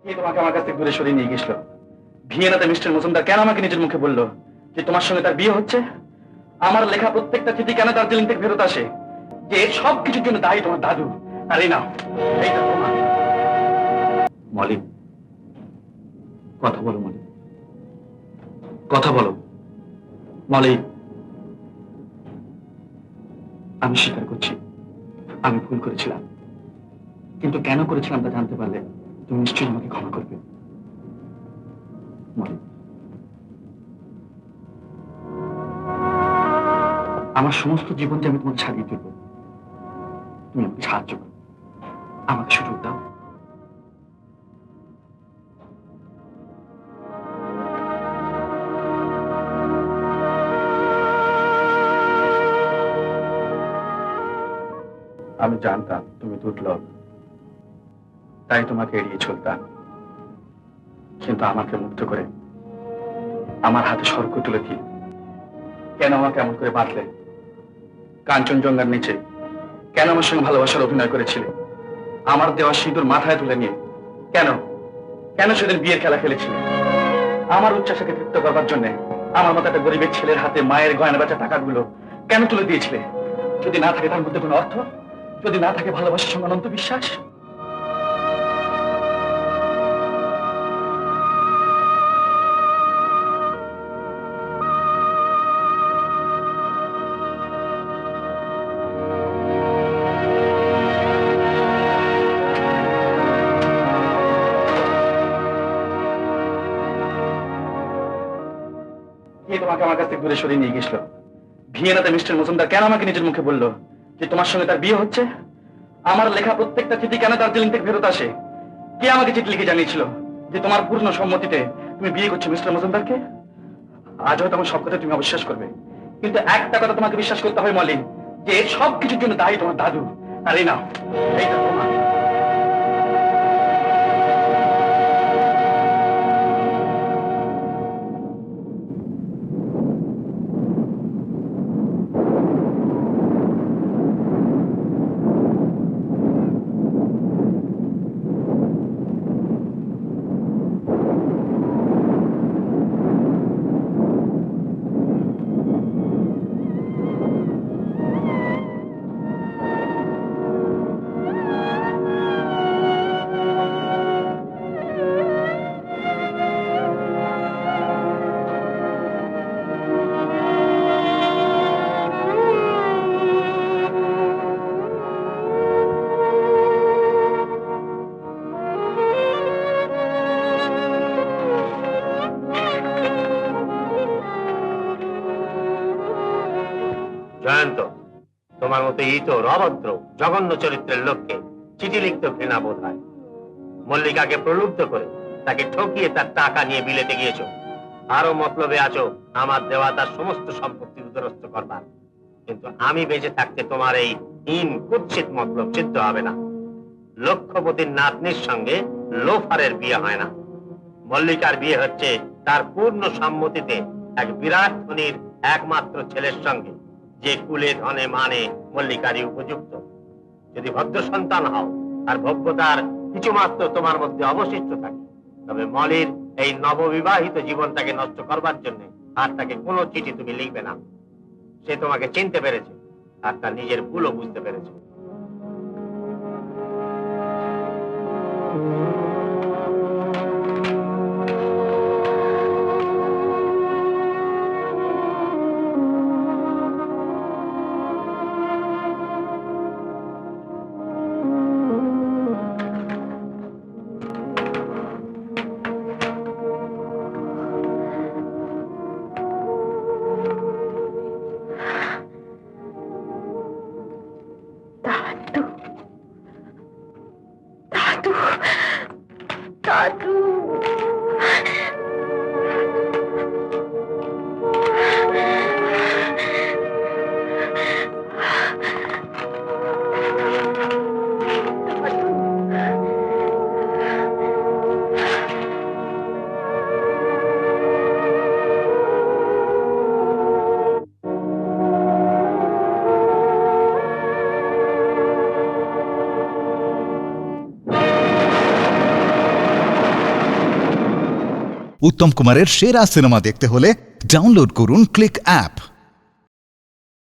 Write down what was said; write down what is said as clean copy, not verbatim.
কে তোমাকে আমার কাছ থেকে দূরে সরিয়ে নিয়ে গেছিল? ভিয়েনাতে মিস্টার মজুমদার কেন আমাকে নিজের মুখে বললো যে তোমার সঙ্গে তার বিয়ে হচ্ছে? আমার লেখা প্রত্যেকটা চিঠি কেন দার্জিলিং থেকে ফেরত আসে যে সব কিছুর জন্য দায়ী তোমার দাদু? আর এই নাও, এইটা তোমার। মলি, কথা বলো মলি, কথা বলো মলি। আমি স্বীকার করছি আমি ভুল করেছিলাম, কিন্তু কেন করেছিলাম তা জানতে পারলে তুমি নিশ্চয়ই আমাকে ক্ষমা করবে মলি। আমার সমস্ত জীবনটি আমি তোমাকে ছাড়িয়ে দেব, তুমি আমাকে সাহায্য করো, আমাকে সুযোগ দাও। আমি জানতাম তুমি দুর্লভ, তাই তোমাকে এড়িয়ে চলতাম, কিন্তু আমাকে মুক্ত করে আমার হাতে স্বর্গ তুলে দিয়ে কেন আমাকে এমন করে বাঁধলে? কাঞ্চনজঙ্ঘার নিচে কেন আমার সঙ্গে ভালোবাসার অভিনয় করেছিলে? আমার দেওয়া সিঁদুর মাথায় তুলে নিয়ে কেন কেন সেদিন বিয়ের খেলা খেলেছিলে? আমার উচ্ছ্বাসকে তৃপ্ত করবার জন্য আমার মতো একটা গরিবের ছেলের হাতে মায়ের গয়না বেচা টাকাগুলো কেন তুলে দিয়েছিলে? যদি না থাকে তার মধ্যে কোনো অর্থ, যদি না থাকে ভালোবাসার সঙ্গে অনন্ত বিশ্বাস। কে তোমাকে আমার কাছ থেকে দূরে সরিয়ে নিয়ে গেছিল? ভিয়েনাতে মিস্টার মজুমদার কেন আমাকে নিজের মুখে বললো যে তোমার সঙ্গে তার বিয়ে হচ্ছে? আমার লেখা প্রত্যেকটা চিঠি কেন দার্জিলিং থেকে ফেরত আসে? কে আমাকে চিঠি লিখে জানিয়েছিল যে তোমার পূর্ণ সম্মতিতে তুমি বিয়ে করছো মিস্টার মজুমদারকে? আজ হয়তো আমার সব কথা তুমি অবিশ্বাস করবে, কিন্তু একটা কথা তোমাকে বিশ্বাস করতে হবে মলিন, যে এর সব কিছুর জন্য দায়ী তোমার দাদু। আর এই নাও, এইটা তোমার। জয়ন্ত, তোমার মতো ইতর অভদ্র জঘন্য চরিত্রের লোককে চিঠি লিখতে ঘৃণা বোধ হয়। মল্লিকাকে প্রলুব্ধ করে তাকে ঠকিয়ে তার টাকা নিয়ে বিলেতে গিয়েছো, আরো মতলবে আছো আমার দেওয়া তার সমস্ত সম্পত্তি উদ্ধারস্থ করবার। কিন্তু আমি বেঁচে থাকতে তোমার এই হীন কুৎসিত মতলব সিদ্ধ হবে না। লক্ষপতির নাতনির সঙ্গে লোফারের বিয়ে হয় না। মল্লিকার বিয়ে হচ্ছে তার পূর্ণ সম্মতিতে এক বিরাট ধনীর একমাত্র ছেলের সঙ্গে, যে কুলে ধনে মানে মল্লিকারই উপযুক্ত। যদি ভদ্র সন্তান হও আর ভব্যতার কিছু মাত্র তোমার মধ্যে অবশিষ্ট থাকে, তবে মলির এই নববিবাহিত জীবনটাকে নষ্ট করবার জন্য আর তাকে কোনো চিঠি তুমি লিখবে না। সে তোমাকে চিনতে পেরেছে আর তার নিজের ভুলও বুঝতে পেরেছে। দাদু, দাদু, দাদু। উত্তম কুমারের সেরা সিনেমা দেখতে হলে ডাউনলোড করুন ক্লিক অ্যাপ।